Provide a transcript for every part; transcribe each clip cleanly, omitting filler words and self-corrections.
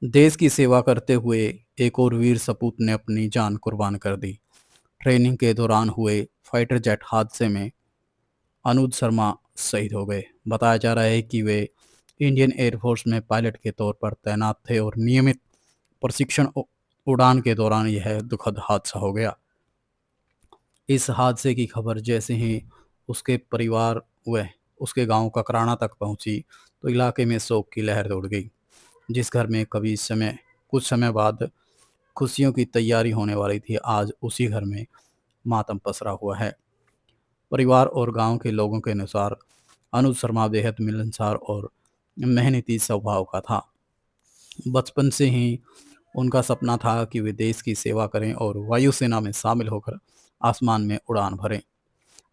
देश की सेवा करते हुए एक और वीर सपूत ने अपनी जान कुर्बान कर दी। ट्रेनिंग के दौरान हुए फाइटर जेट हादसे में अनुज शर्मा शहीद हो गए। बताया जा रहा है कि वे इंडियन एयरफोर्स में पायलट के तौर पर तैनात थे और नियमित प्रशिक्षण उड़ान के दौरान यह दुखद हादसा हो गया। इस हादसे की खबर जैसे ही उसके परिवार व उसके गांव ककराना तक पहुंची तो इलाके में शोक की लहर दौड़ गई। जिस घर में कभी समय कुछ समय बाद खुशियों की तैयारी होने वाली थी, आज उसी घर में मातम पसरा हुआ है। परिवार और गांव के लोगों के अनुसार अनुज शर्मा बेहद मिलनसार और मेहनती स्वभाव का था। बचपन से ही उनका सपना था कि वे देश की सेवा करें और वायुसेना में शामिल होकर आसमान में उड़ान भरें।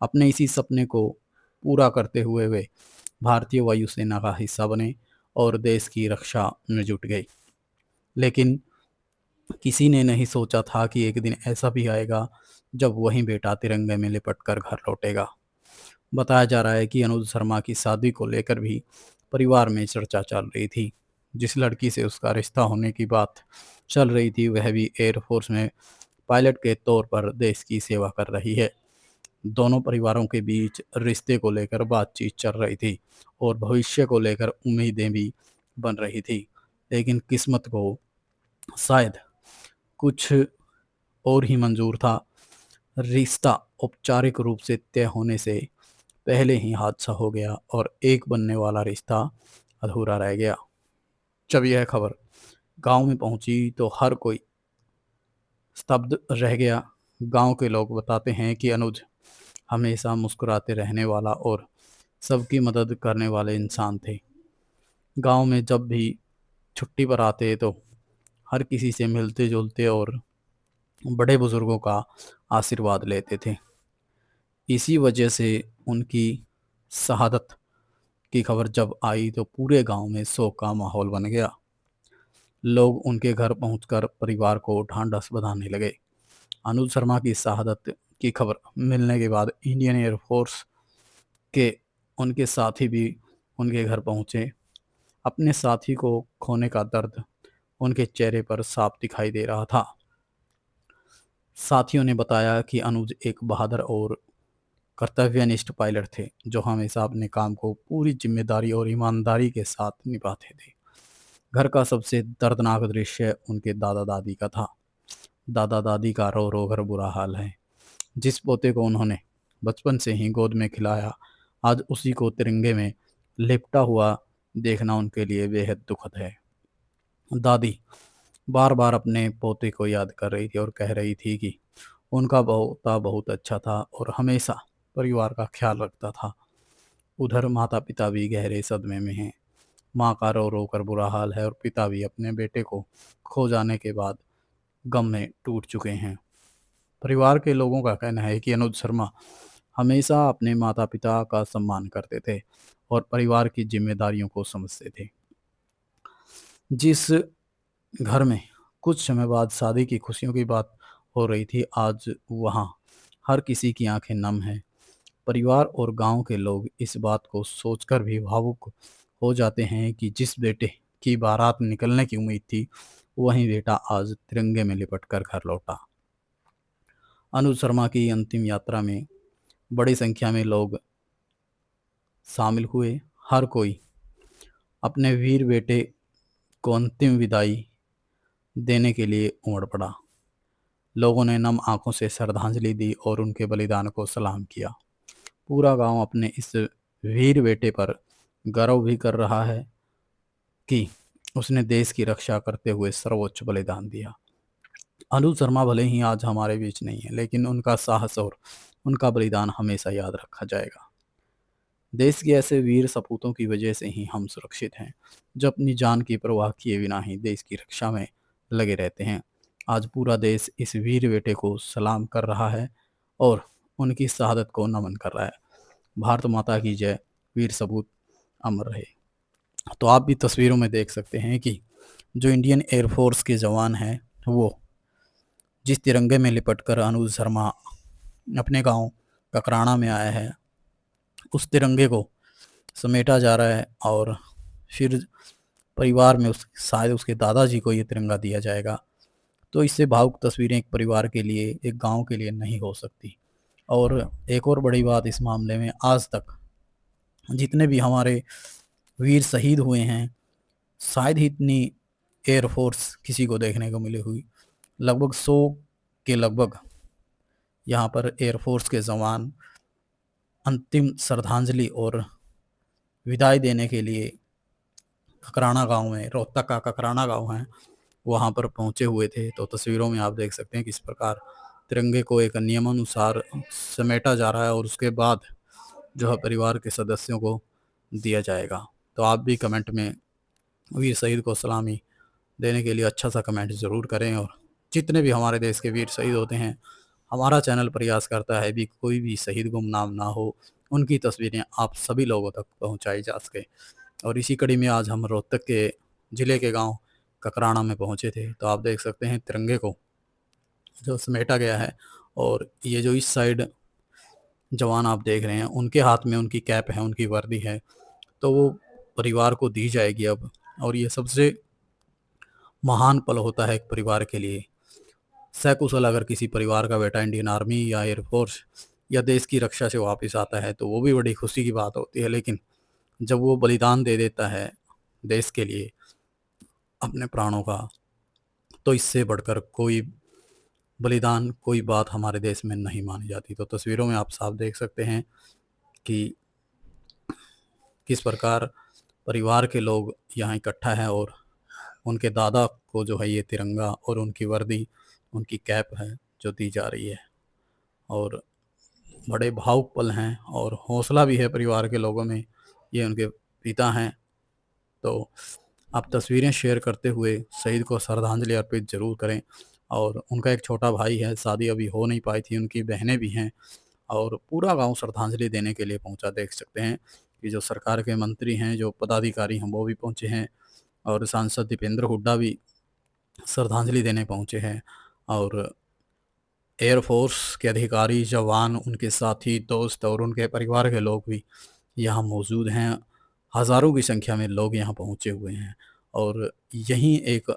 अपने इसी सपने को पूरा करते हुए वे भारतीय वायुसेना का हिस्सा बने और देश की रक्षा में जुट गए। लेकिन किसी ने नहीं सोचा था कि एक दिन ऐसा भी आएगा जब वही बेटा तिरंगे में लिपट कर घर लौटेगा। बताया जा रहा है कि अनुज शर्मा की शादी को लेकर भी परिवार में चर्चा चल रही थी। जिस लड़की से उसका रिश्ता होने की बात चल रही थी वह भी एयरफोर्स में पायलट के तौर पर देश की सेवा कर रही है। दोनों परिवारों के बीच रिश्ते को लेकर बातचीत चल रही थी और भविष्य को लेकर उम्मीदें भी बन रही थी। लेकिन किस्मत को शायद कुछ और ही मंजूर था। रिश्ता औपचारिक रूप से तय होने से पहले ही हादसा हो गया और एक बनने वाला रिश्ता अधूरा रह गया। जब यह खबर गांव में पहुंची तो हर कोई स्तब्ध रह गया। गांव के लोग बताते हैं कि अनुज हमेशा मुस्कुराते रहने वाला और सबकी मदद करने वाले इंसान थे। गांव में जब भी छुट्टी पर आते तो हर किसी से मिलते जुलते और बड़े बुजुर्गों का आशीर्वाद लेते थे। इसी वजह से उनकी शहादत की खबर जब आई तो पूरे गांव में शोक का माहौल बन गया। लोग उनके घर पहुंचकर परिवार को ढांढस बंधाने लगे। अनुज शर्मा की शहादत की खबर मिलने के बाद इंडियन एयरफोर्स के उनके साथी भी उनके घर पहुंचे। अपने साथी को खोने का दर्द उनके चेहरे पर साफ दिखाई दे रहा था। साथियों ने बताया कि अनुज एक बहादुर और कर्तव्यनिष्ठ पायलट थे जो हमेशा अपने काम को पूरी जिम्मेदारी और ईमानदारी के साथ निभाते थे। घर का सबसे दर्दनाक दृश्य उनके दादा दादी का था। दादा दादी का रो रो कर बुरा हाल है। जिस पोते को उन्होंने बचपन से ही गोद में खिलाया, आज उसी को तिरंगे में लिपटा हुआ देखना उनके लिए बेहद दुखद है। दादी बार बार अपने पोते को याद कर रही थी और कह रही थी कि उनका पोता बहुत अच्छा था और हमेशा परिवार का ख्याल रखता था। उधर माता पिता भी गहरे सदमे में हैं। माँ का रो रो कर बुरा हाल है और पिता भी अपने बेटे को खो जाने के बाद गम में टूट चुके हैं। परिवार के लोगों का कहना है कि अनुज शर्मा हमेशा अपने माता पिता का सम्मान करते थे और परिवार की जिम्मेदारियों को समझते थे। जिस घर में कुछ समय बाद शादी की खुशियों की बात हो रही थी, आज वहाँ हर किसी की आंखें नम हैं। परिवार और गांव के लोग इस बात को सोचकर भी भावुक हो जाते हैं कि जिस बेटे की बारात निकलने की उम्मीद थी, वही बेटा आज तिरंगे में लिपट कर घर लौटा। अनुज शर्मा की अंतिम यात्रा में बड़ी संख्या में लोग शामिल हुए। हर कोई अपने वीर बेटे को अंतिम विदाई देने के लिए उमड़ पड़ा। लोगों ने नम आंखों से श्रद्धांजलि दी और उनके बलिदान को सलाम किया। पूरा गांव अपने इस वीर बेटे पर गर्व भी कर रहा है कि उसने देश की रक्षा करते हुए सर्वोच्च बलिदान दिया। अनुज शर्मा भले ही आज हमारे बीच नहीं है, लेकिन उनका साहस और उनका बलिदान हमेशा याद रखा जाएगा। देश के ऐसे वीर सपूतों की वजह से ही हम सुरक्षित हैं, जो अपनी जान की परवाह किए बिना ही देश की रक्षा में लगे रहते हैं। आज पूरा देश इस वीर बेटे को सलाम कर रहा है और उनकी शहादत को नमन कर रहा है। भारत माता की जय। वीर सपूत अमर रहे। तो आप भी तस्वीरों में देख सकते हैं कि जो इंडियन एयरफोर्स के जवान हैं, वो जिस तिरंगे में लिपटकर अनुज शर्मा अपने गांव ककराना में आया है, उस तिरंगे को समेटा जा रहा है और फिर परिवार में उस शायद उसके दादाजी को ये तिरंगा दिया जाएगा। तो इससे भावुक तस्वीरें एक परिवार के लिए, एक गाँव के लिए नहीं हो सकती। और एक और बड़ी बात इस मामले में, आज तक जितने भी हमारे वीर शहीद हुए हैं, शायद ही इतनी एयर फ़ोर्स किसी को देखने को मिली हुई। लगभग 100 के लगभग यहाँ पर एयर फ़ोर्स के जवान अंतिम श्रद्धांजलि और विदाई देने के लिए ककराना गाँव में, रोहतक का ककराना गाँव है, वहाँ पर पहुँचे हुए थे। तो तस्वीरों में आप देख सकते हैं किस प्रकार तिरंगे को एक नियमानुसार समेटा जा रहा है और उसके बाद जो है परिवार के सदस्यों को दिया जाएगा। तो आप भी कमेंट में वीर शहीद को सलामी देने के लिए अच्छा सा कमेंट ज़रूर करें। और जितने भी हमारे देश के वीर शहीद होते हैं, हमारा चैनल प्रयास करता है भी कोई भी शहीद गुमनाम ना हो, उनकी तस्वीरें आप सभी लोगों तक पहुंचाई जा सके। और इसी कड़ी में आज हम रोहतक के ज़िले के गांव ककराना में पहुंचे थे। तो आप देख सकते हैं तिरंगे को जो समेटा गया है, और ये जो इस साइड जवान आप देख रहे हैं, उनके हाथ में उनकी कैप है, उनकी वर्दी है, तो वो परिवार को दी जाएगी अब। और ये सबसे महान पल होता है एक परिवार के लिए। सकुशल अगर किसी परिवार का बेटा इंडियन आर्मी या एयर फोर्स या देश की रक्षा से वापस आता है तो वो भी बड़ी खुशी की बात होती है। लेकिन जब वो बलिदान दे देता है देश के लिए अपने प्राणों का, तो इससे बढ़कर कोई बलिदान, कोई बात हमारे देश में नहीं मानी जाती। तो तस्वीरों में आप साफ देख सकते हैं कि किस प्रकार परिवार के लोग यहाँ इकट्ठा हैं और उनके दादा को जो है ये तिरंगा और उनकी वर्दी, उनकी कैप है जो दी जा रही है। और बड़े भावुक पल हैं और हौसला भी है परिवार के लोगों में, ये उनके पिता हैं। तो आप तस्वीरें शेयर करते हुए शहीद को श्रद्धांजलि अर्पित ज़रूर करें। और उनका एक छोटा भाई है, शादी अभी हो नहीं पाई थी, उनकी बहनें भी हैं, और पूरा गांव श्रद्धांजलि देने के लिए पहुंचा। देख सकते हैं कि जो सरकार के मंत्री हैं, जो पदाधिकारी हैं, वो भी पहुंचे हैं, और सांसद दीपेंद्र हुड्डा भी श्रद्धांजलि देने पहुंचे हैं। और एयर फोर्स के अधिकारी, जवान, उनके साथी, दोस्त और उनके परिवार के लोग भी यहाँ मौजूद हैं। हज़ारों की संख्या में लोग यहाँ पहुँचे हुए हैं, और यहीं एक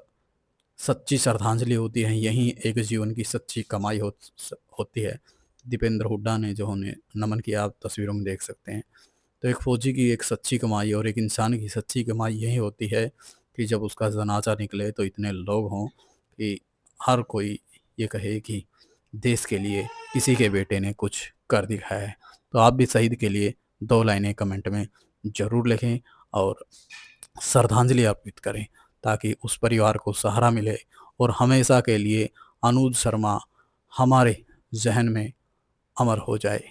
सच्ची श्रद्धांजलि होती है, यहीं एक जीवन की सच्ची कमाई होती है। दीपेंद्र हुड्डा ने जो उन्हें नमन किया, आप तस्वीरों में देख सकते हैं। तो एक फ़ौजी की एक सच्ची कमाई और एक इंसान की सच्ची कमाई यही होती है कि जब उसका जनाजा निकले तो इतने लोग हों कि हर कोई ये कहे कि देश के लिए किसी के बेटे ने कुछ कर दिखाया है। तो आप भी शहीद के लिए 2 लाइनें कमेंट में ज़रूर लिखें और श्रद्धांजलि अर्पित करें, ताकि उस परिवार को सहारा मिले और हमेशा के लिए अनुज शर्मा हमारे ज़हन में अमर हो जाए।